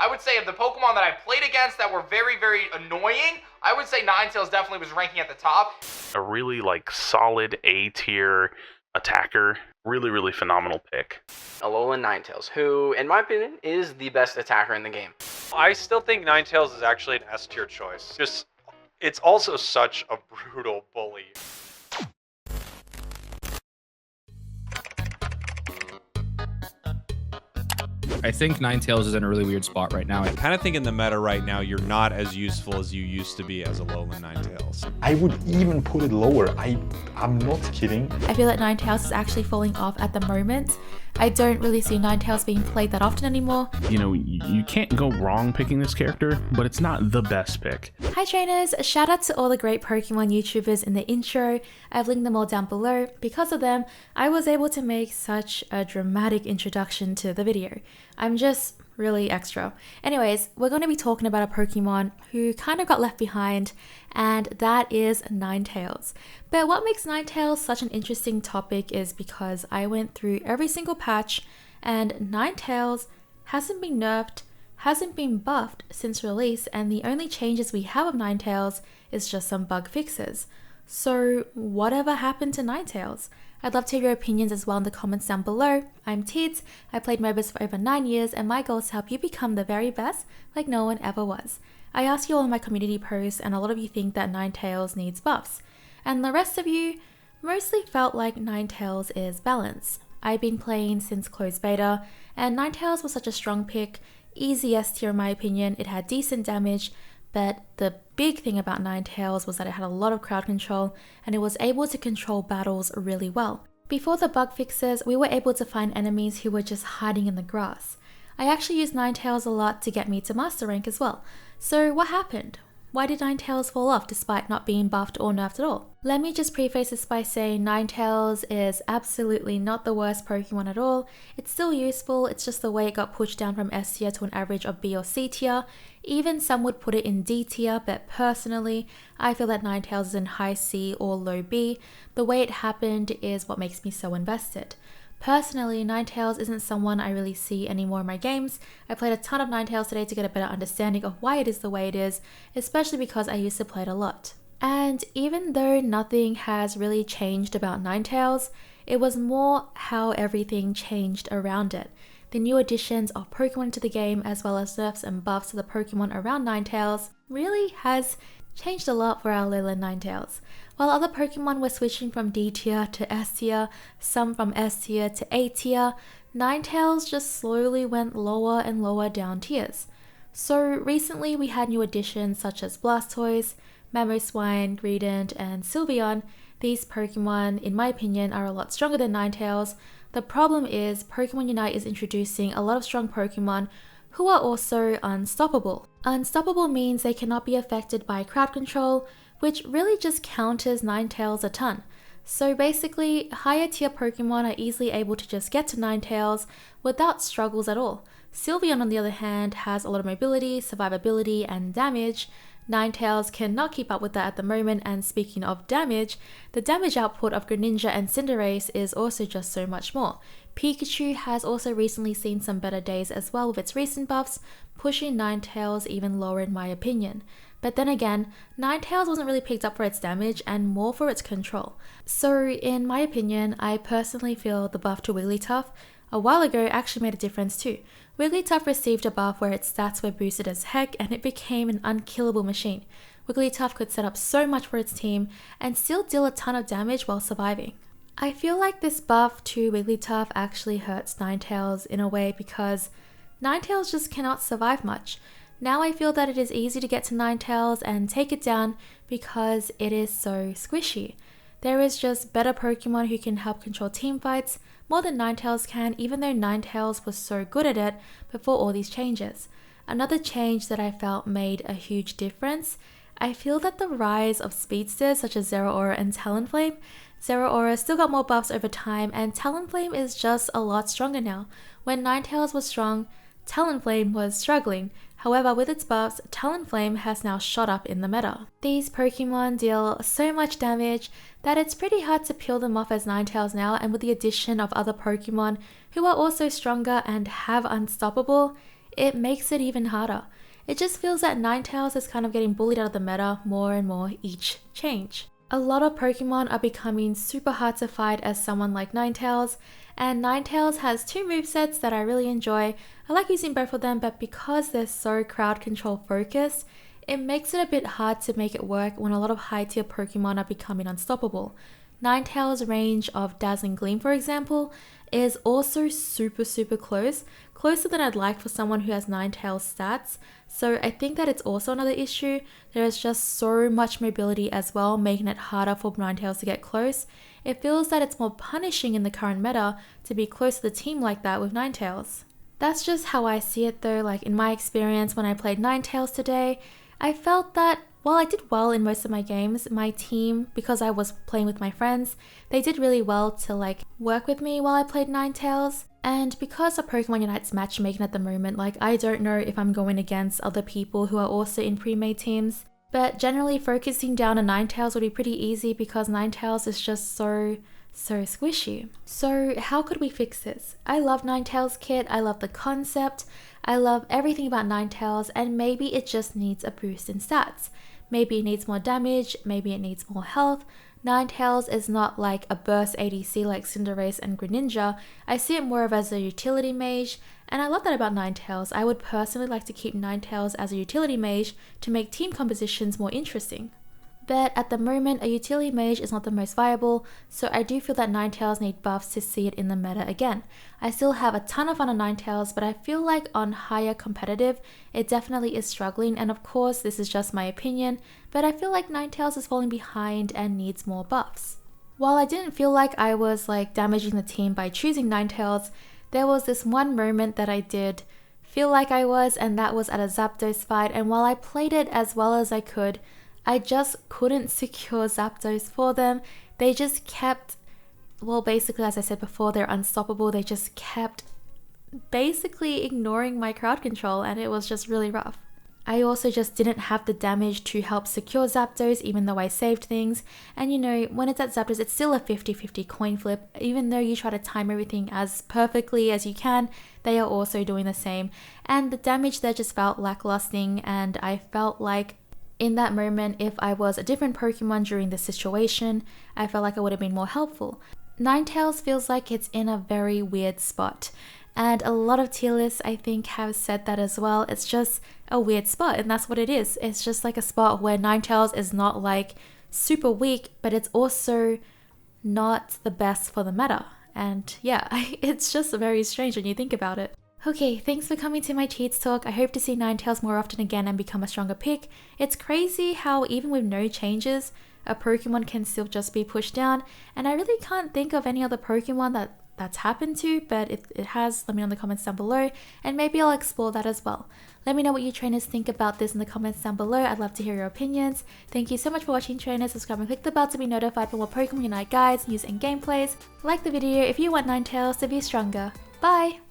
I would say of the Pokemon that I played against that were very, very annoying, I would say Ninetales definitely was ranking at the top. A really like solid A tier attacker. Really, really phenomenal pick. Alolan Ninetales, who, in my opinion, is the best attacker in the game. I still think Ninetales is actually an S tier choice. Just, it's also such a brutal bully. I think Ninetales is in a really weird spot right now. I kind of think in the meta right now, you're not as useful as you used to be as Alolan Ninetales. I would even put it lower. I'm not kidding. I feel that Ninetales is actually falling off at the moment. I don't really see Ninetales being played that often anymore. You know, you can't go wrong picking this character, but it's not the best pick. Hi trainers, shout out to all the great Pokemon YouTubers in the intro. I've linked them all down below. Because of them, I was able to make such a dramatic introduction to the video. I'm just really extra. Anyways, we're going to be talking about a Pokemon who kind of got left behind, and that is Ninetales. But what makes Ninetales such an interesting topic is because I went through every single patch, and Ninetales hasn't been nerfed, hasn't been buffed since release, and the only changes we have of Ninetales is just some bug fixes. So whatever happened to Ninetales? I'd love to hear your opinions as well in the comments down below. I'm Teeds, I played MOBAs for over 9 years, and my goal is to help you become the very best like no one ever was. I asked you all in my community posts, and a lot of you think that Ninetales needs buffs. And the rest of you mostly felt like Ninetales is balanced. I've been playing since closed beta, and Ninetales was such a strong pick, easy S tier in my opinion. It had decent damage, but the big thing about Ninetales was that it had a lot of crowd control and it was able to control battles really well. Before the bug fixes, we were able to find enemies who were just hiding in the grass. I actually used Ninetales a lot to get me to Master Rank as well. So what happened? Why did Ninetales fall off despite not being buffed or nerfed at all? Let me just preface this by saying Ninetales is absolutely not the worst Pokemon at all. It's still useful, it's just the way it got pushed down from S tier to an average of B or C tier. Even some would put it in D tier, but personally, I feel that Ninetales is in high C or low B. The way it happened is what makes me so invested. Personally, Ninetales isn't someone I really see anymore in my games. I played a ton of Ninetales today to get a better understanding of why it is the way it is, especially because I used to play it a lot. And even though nothing has really changed about Ninetales, it was more how everything changed around it. The new additions of Pokemon to the game, as well as nerfs and buffs to the Pokemon around Ninetales, really has changed a lot for our Alolan Ninetales. While other Pokemon were switching from D tier to S tier, some from S tier to A tier, Ninetales just slowly went lower and lower down tiers. So recently we had new additions such as Blastoise, Mamoswine, Greedent, and Sylveon. These Pokemon, in my opinion, are a lot stronger than Ninetales. The problem is Pokemon Unite is introducing a lot of strong Pokemon who are also unstoppable. Unstoppable means they cannot be affected by crowd control, which really just counters Ninetales a ton. So basically, higher tier Pokemon are easily able to just get to Ninetales without struggles at all. Sylveon on the other hand has a lot of mobility, survivability, and damage. Ninetales cannot keep up with that at the moment, and speaking of damage, the damage output of Greninja and Cinderace is also just so much more. Pikachu has also recently seen some better days as well with its recent buffs, pushing Ninetales even lower in my opinion. But then again, Ninetales wasn't really picked up for its damage and more for its control. So in my opinion, I personally feel the buff to Wigglytuff a while ago actually made a difference too. Wigglytuff received a buff where its stats were boosted as heck and it became an unkillable machine. Wigglytuff could set up so much for its team and still deal a ton of damage while surviving. I feel like this buff to Wigglytuff actually hurts Ninetales in a way because Ninetales just cannot survive much. Now I feel that it is easy to get to Ninetales and take it down because it is so squishy. There is just better Pokemon who can help control team fights more than Ninetales can, even though Ninetales was so good at it before all these changes. Another change that I felt made a huge difference, I feel that the rise of speedsters such as Zeraora and Talonflame. Zeraora still got more buffs over time and Talonflame is just a lot stronger now. When Ninetales was strong, Talonflame was struggling. However, with its buffs, Talonflame has now shot up in the meta. These Pokemon deal so much damage that it's pretty hard to peel them off as Ninetales now, and with the addition of other Pokemon who are also stronger and have Unstoppable, it makes it even harder. It just feels that Ninetales is kind of getting bullied out of the meta more and more each change. A lot of Pokemon are becoming super hard to fight as someone like Ninetales, and Ninetales has two movesets that I really enjoy. I like using both of them, but because they're so crowd control focused, it makes it a bit hard to make it work when a lot of high tier Pokemon are becoming unstoppable. Ninetales' range of Dazzling Gleam, for example, is also super close, closer than I'd like for someone who has Ninetales stats. So I think that it's also another issue. There is just so much mobility as well, making it harder for Ninetales to get close. It feels that it's more punishing in the current meta to be close to the team like that with Ninetales. That's just how I see it though. Like in my experience when I played Ninetales today, I felt that while I did well in most of my games, my team, because I was playing with my friends, they did really well to like work with me while I played Ninetales. And because of Pokemon Unite's matchmaking at the moment, like I don't know if I'm going against other people who are also in pre-made teams. But generally focusing down on Ninetales would be pretty easy because Ninetales is just so squishy. So how could we fix this? I love Ninetales kit, I love the concept, I love everything about Ninetales, and maybe it just needs a boost in stats. Maybe it needs more damage, maybe it needs more health. Ninetales is not like a burst ADC like Cinderace and Greninja. I see it more of as a utility mage, and I love that about Ninetales. I would personally like to keep Ninetales as a utility mage to make team compositions more interesting. But at the moment, a utility mage is not the most viable, so I do feel that Ninetales need buffs to see it in the meta again. I still have a ton of fun on Ninetales, but I feel like on higher competitive, it definitely is struggling, and of course this is just my opinion, but I feel like Ninetales is falling behind and needs more buffs. While I didn't feel like I was like damaging the team by choosing Ninetales, there was this one moment that I did feel like I was, and that was at a Zapdos fight, and while I played it as well as I could, I just couldn't secure Zapdos for them. They just kept, well basically as I said before, they're unstoppable. They just kept basically ignoring my crowd control, and it was just really rough. I also just didn't have the damage to help secure Zapdos even though I saved things. And you know, when it's at Zapdos, it's still a 50-50 coin flip. Even though you try to time everything as perfectly as you can, they are also doing the same. And the damage there just felt lacklusting, and I felt like in that moment, if I was a different Pokemon during this situation, I felt like I would have been more helpful. Ninetales feels like it's in a very weird spot, and a lot of tier lists I think have said that as well. It's just a weird spot, and that's what it is. It's just like a spot where Ninetales is not like super weak, but it's also not the best for the meta. And yeah, it's just very strange when you think about it. Okay, thanks for coming to my cheats talk. I hope to see Ninetales more often again and become a stronger pick. It's crazy how even with no changes, a Pokemon can still just be pushed down, and I really can't think of any other Pokemon that's happened to, but if it has, let me know in the comments down below, and maybe I'll explore that as well. Let me know what you trainers think about this in the comments down below. I'd love to hear your opinions. Thank you so much for watching, trainers. Subscribe and click the bell to be notified for more Pokemon Unite guides, news, and gameplays. Like the video if you want Ninetales to be stronger. Bye!